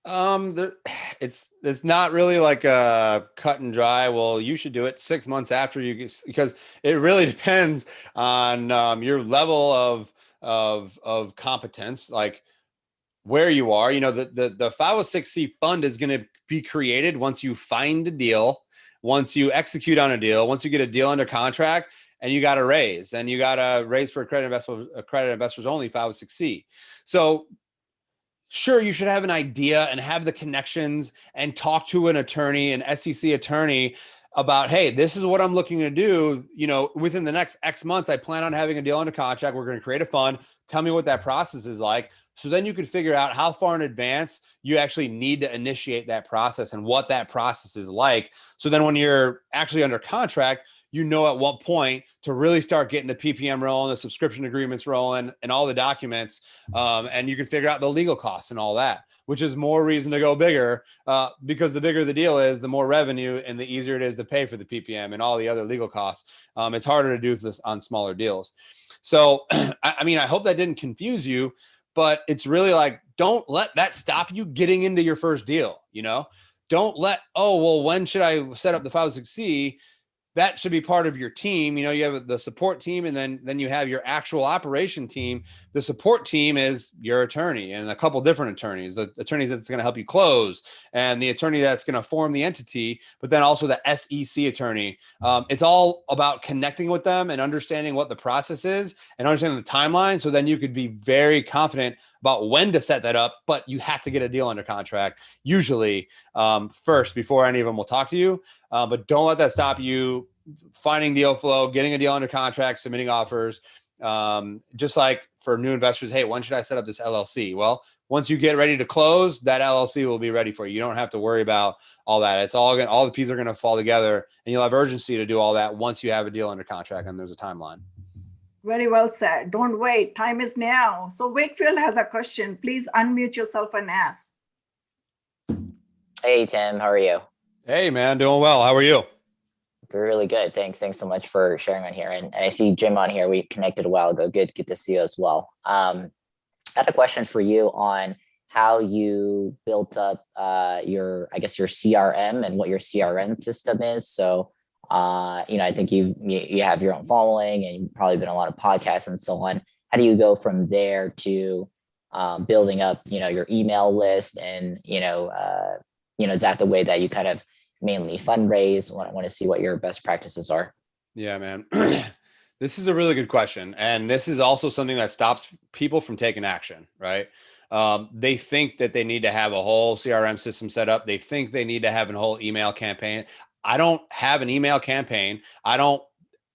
It's not really like a cut and dry. Well, you should do it 6 months after because it really depends on your level of competence, like where you are. The 506c fund is going to be created once you find a deal, once you execute on a deal, once you get a deal under contract, and you got to raise, for accredited investors only 506c. So sure, you should have an idea and have the connections and talk to an attorney, an SEC attorney, about, hey, this is what I'm looking to do. Within the next X months, I plan on having a deal under contract. We're going to create a fund. Tell me what that process is like. So then you can figure out how far in advance you actually need to initiate that process and what that process is like. So then when you're actually under contract, at what point to really start getting the PPM rolling, the subscription agreements rolling, and all the documents. And you can figure out the legal costs and all that, which is more reason to go bigger because the bigger the deal is, the more revenue and the easier it is to pay for the PPM and all the other legal costs. It's harder to do this on smaller deals. So, I hope that didn't confuse you, but it's really like, don't let that stop you getting into your first deal. Don't let, when should I set up the 506c? That should be part of your team. You have the support team, and then you have your actual operation team. The support team is your attorney and a couple different attorneys, the attorneys that's going to help you close, and the attorney that's going to form the entity, but then also the SEC attorney. It's all about connecting with them and understanding what the process is and understanding the timeline. So then you could be very confident about when to set that up, but you have to get a deal under contract usually first before any of them will talk to you. But don't let that stop you finding deal flow, getting a deal under contract, submitting offers. Just like for new investors, hey, when should I set up this LLC? Well, once you get ready to close, that LLC will be ready for you. You don't have to worry about all that. It's all the pieces are going to fall together, and you'll have urgency to do all that once you have a deal under contract and there's a timeline. Very well said. Don't wait. Time is now. So Wakefield has a question. Please unmute yourself and ask. Hey, Tim. How are you? Hey, man. Doing well. How are you? Really good. Thanks so much for sharing on here. And I see Jim on here. We connected a while ago. Good to see you as well. I had a question for you on how you built up your CRM and what your CRM system is. So I think you have your own following, and you've probably been on a lot of podcasts and so on. How do you go from there to building up, your email list, and is that the way that you kind of mainly fundraise? I want to see what your best practices are. Yeah, man. This is a really good question. And this is also something that stops people from taking action, right? They think that they need to have a whole CRM system set up. They think they need to have a whole email campaign. I don't have an email campaign. I don't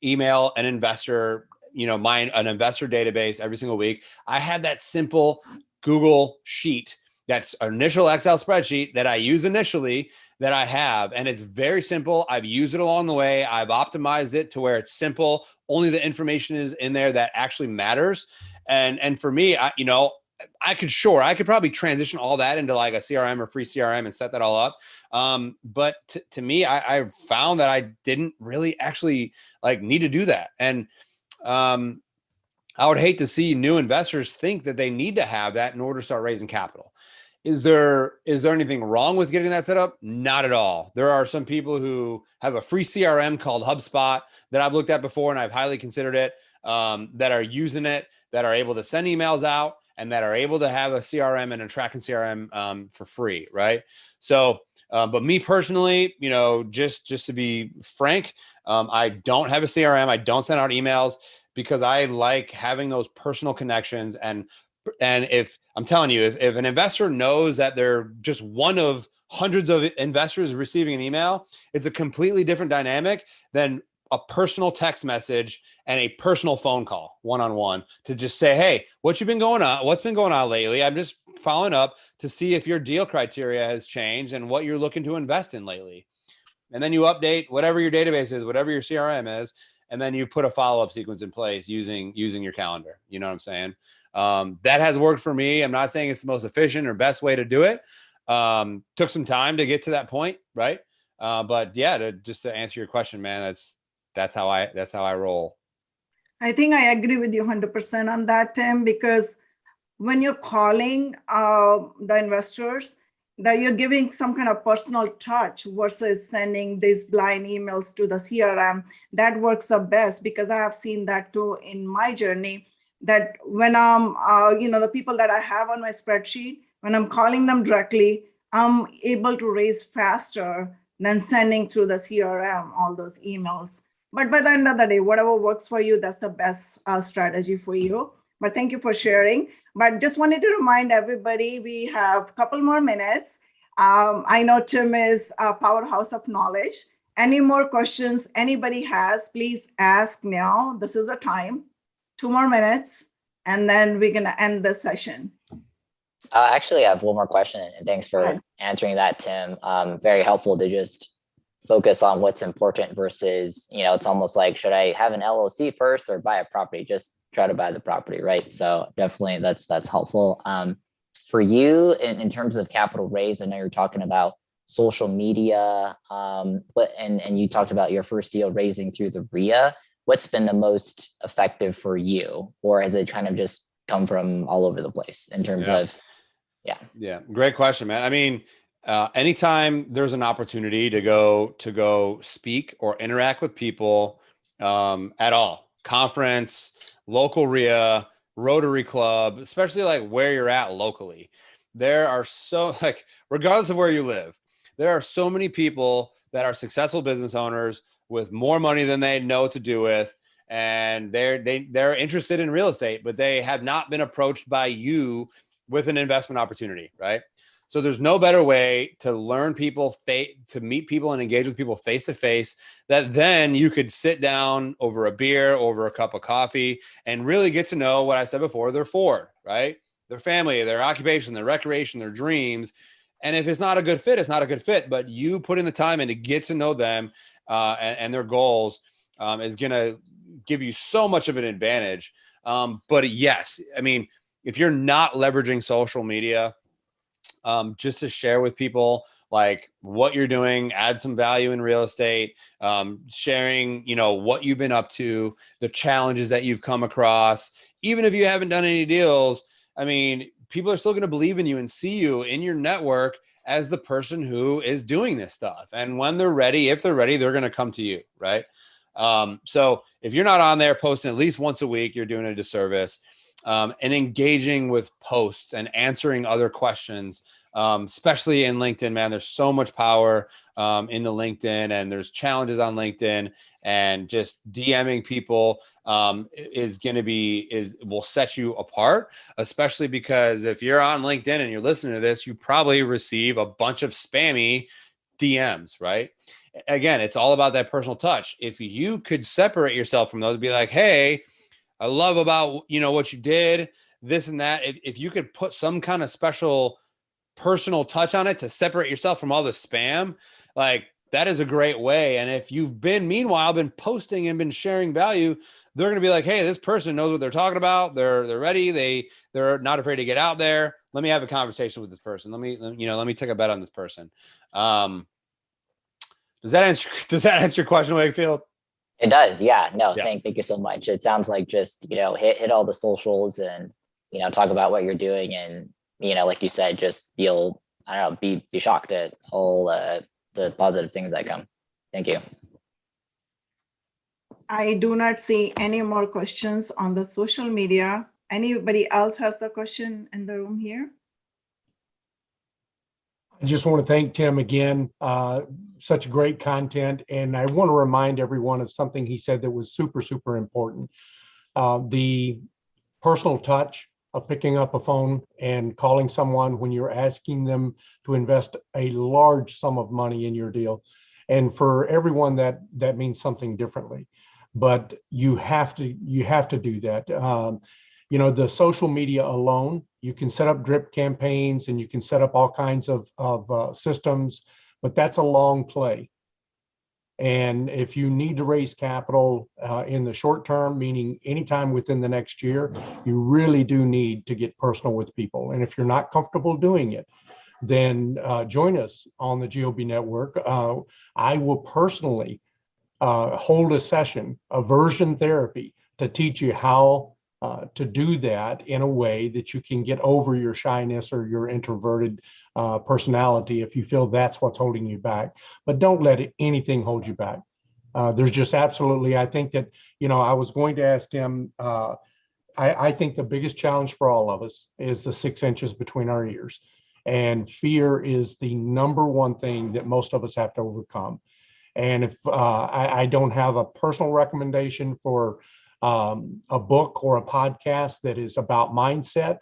email an investor, an investor database every single week. I had that simple Google sheet, that's an initial Excel spreadsheet that I use initially, that I have. And it's very simple. I've used it along the way. I've optimized it to where it's simple. Only the information is in there that actually matters. And for me, I could probably transition all that into like a CRM or free CRM and set that all up. But to me, I found that I didn't really actually like need to do that. And I would hate to see new investors think that they need to have that in order to start raising capital. Is there anything wrong with getting that set up? Not at all. There are some people who have a free CRM called HubSpot that I've looked at before and I've highly considered it, that are using it, that are able to send emails out, and that are able to have a CRM and a tracking CRM for free, right? So, but me personally, you know, just to be frank, I don't have a CRM. I don't send out emails because I like having those personal connections. And if I'm telling you, if an investor knows that they're just one of hundreds of investors receiving an email, it's a completely different dynamic than a personal text message and a personal phone call one-on-one to just say, hey, what's been going on lately? I'm just following up to see if your deal criteria has changed and what you're looking to invest in lately. And then you update whatever your database is, whatever your CRM is, and then you put a follow-up sequence in place using your calendar. You know what I'm saying? That has worked for me. I'm not saying it's the most efficient or best way to do it. Took some time to get to that point, right? But yeah, to answer your question, man, that's how I roll. I think I agree with you 100% on that, Tim, because when you're calling the investors, that you're giving some kind of personal touch versus sending these blind emails to the CRM. That works the best because I have seen that too in my journey, that when I'm, the people that I have on my spreadsheet, when I'm calling them directly, I'm able to raise faster than sending through the CRM all those emails. But by the end of the day, whatever works for you, that's the best strategy for you. But thank you for sharing. But just wanted to remind everybody, we have a couple more minutes. I know Tim is a powerhouse of knowledge. Any more questions anybody has, please ask now. This is a time. 2 more minutes, and then we're going to end the session. Actually, I have one more question, and thanks for answering that, Tim. Very helpful to just focus on what's important versus, it's almost like, should I have an LLC first or buy a property? Just try to buy the property, right? So definitely that's helpful. For you in terms of capital raise, I know you're talking about social media, and you talked about your first deal raising through the RIA. What's been the most effective for you, or has it kind of just come from all over the place in terms of, Yeah. Great question, man. I mean, anytime there's an opportunity to go speak or interact with people at all, conference, local RIA, Rotary Club, especially like where you're at locally, there are regardless of where you live, there are so many people that are successful business owners with more money than they know what to do with. And they're interested in real estate, but they have not been approached by you with an investment opportunity, right? So there's no better way to learn people, to meet people and engage with people face to face, that then you could sit down over a beer, over a cup of coffee, and really get to know what I said before, their Ford, right? Their family, their occupation, their recreation, their dreams. And if it's not a good fit, it's not a good fit, but you put in the time in to get to know them and their goals is going to give you so much of an advantage. But yes, I mean, if you're not leveraging social media, just to share with people like what you're doing, add some value in real estate, sharing, what you've been up to, the challenges that you've come across, even if you haven't done any deals. I mean, people are still going to believe in you and see you in your network as the person who is doing this stuff. And when they're ready, if they're ready, they're going to come to you. Right. So if you're not on there posting at least once a week, you're doing a disservice. And engaging with posts and answering other questions, especially in LinkedIn, man, there's so much power in the LinkedIn, and there's challenges on LinkedIn, and just DMing people will set you apart, especially because if you're on LinkedIn and you're listening to this, you probably receive a bunch of spammy DMs, right? Again, it's all about that personal touch. If you could separate yourself from those, be like, hey, I love about, what you did, this and that. If you could put some kind of special personal touch on it to separate yourself from all the spam, like that is a great way. And if you've meanwhile been posting and been sharing value, they're going to be like, hey, this person knows what they're talking about. They're ready. They're not afraid to get out there. Let me have a conversation with this person. Let me take a bet on this person. Does that answer your question, Wakefield? It does. Yeah. No, Yeah. thank you so much. It sounds like just, hit all the socials and, talk about what you're doing. And, like you said, just you'll, I don't know, be shocked at all the positive things that come. Thank you. I do not see any more questions on the social media. Anybody else has a question in the room here? I just want to thank Tim again. Such great content. And I want to remind everyone of something he said that was super, super important. The personal touch of picking up a phone and calling someone when you're asking them to invest a large sum of money in your deal. And for everyone that means something differently, but you have to do that. The social media alone, you can set up drip campaigns and you can set up all kinds of systems, but that's a long play. And if you need to raise capital in the short term, meaning anytime within the next year, you really do need to get personal with people. And if you're not comfortable doing it, then join us on the GOB network. I will personally hold a session, aversion therapy, to teach you how to do that in a way that you can get over your shyness or your introverted personality if you feel that's what's holding you back. But don't let anything hold you back. There's just absolutely, I think that, I was going to ask him, I think the biggest challenge for all of us is the 6 inches between our ears. And fear is the number one thing that most of us have to overcome. And if I don't have a personal recommendation for a book or a podcast that is about mindset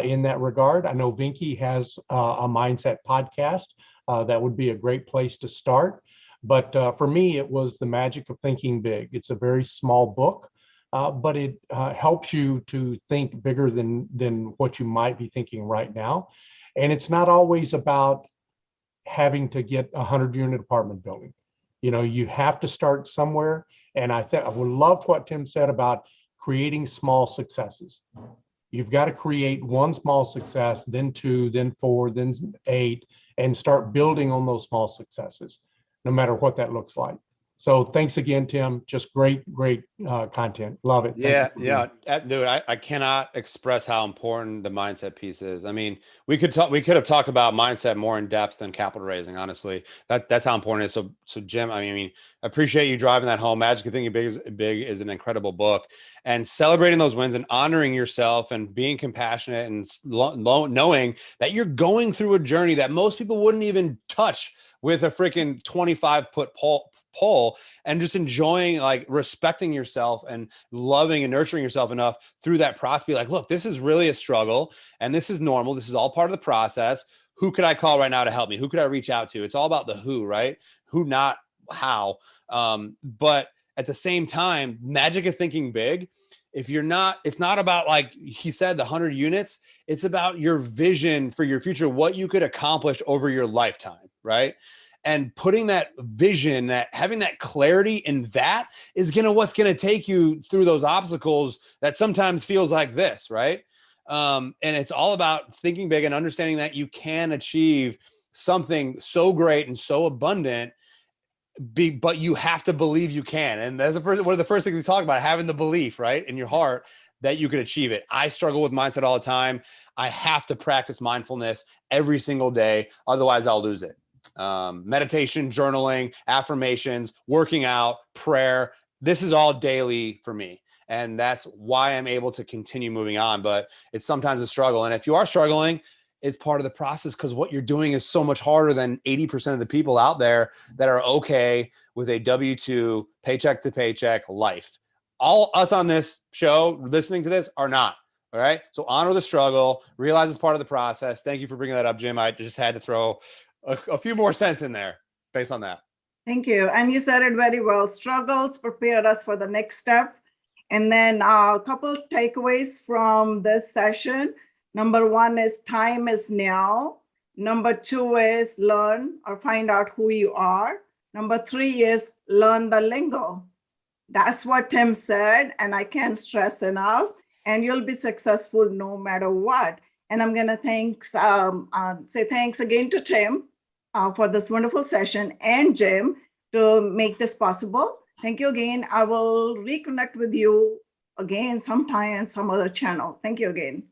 in that regard, I know Vinky has a mindset podcast. That would be a great place to start. But for me, it was The Magic of Thinking Big. It's a very small book, but it helps you to think bigger than what you might be thinking right now. And it's not always about having to get a 100-unit apartment building. You have to start somewhere. And I would love what Tim said about creating small successes. You've got to create one small success, then 2, then 4, then 8, and start building on those small successes, no matter what that looks like. So thanks again, Tim. Just great content. Love it. Yeah. Dude, I cannot express how important the mindset piece is. I mean, we could have talked about mindset more in depth than capital raising, honestly. That's how important it is. So Jim, I mean, I appreciate you driving that home. Magic of Thinking Big is an incredible book, and celebrating those wins and honoring yourself and being compassionate and knowing that you're going through a journey that most people wouldn't even touch with a freaking 25-foot pole, and just enjoying, like, respecting yourself and loving and nurturing yourself enough through that process. Be like, look, this is really a struggle and this is normal. This is all part of the process. Who could I call right now to help me? Who could I reach out to? It's all about the who, right? Who, not how. But at the same time, Magic of Thinking Big, it's not about, like he said, the 100 units. It's about your vision for your future, what you could accomplish over your lifetime, right? And putting that vision, that having that clarity in that is what's going to take you through those obstacles that sometimes feels like this, right? And it's all about thinking big and understanding that you can achieve something so great and so abundant, but you have to believe you can. And that's one of the first things we talk about, having the belief, right, in your heart that you can achieve it. I struggle with mindset all the time. I have to practice mindfulness every single day. Otherwise, I'll lose it. Meditation, journaling, affirmations, working out, prayer. This is all daily for me. And that's why I'm able to continue moving on. But it's sometimes a struggle. And if you are struggling, it's part of the process, because what you're doing is so much harder than 80% of the people out there that are okay with a W-2 paycheck to paycheck life. All us on this show listening to this are not. All right. So honor the struggle, realize it's part of the process. Thank you for bringing that up, Jim. I just had to throw a few more cents in there based on that. Thank you. And you said it very well. Struggles prepared us for the next step. And then a couple of takeaways from this session. Number 1 is time is now. Number 2 is learn or find out who you are. Number 3 is learn the lingo. That's what Tim said, and I can't stress enough. And you'll be successful no matter what. And I'm going to say thanks again to Tim for this wonderful session, and Jim to make this possible. Thank you again. I will reconnect with you again sometime in some other channel. Thank you again.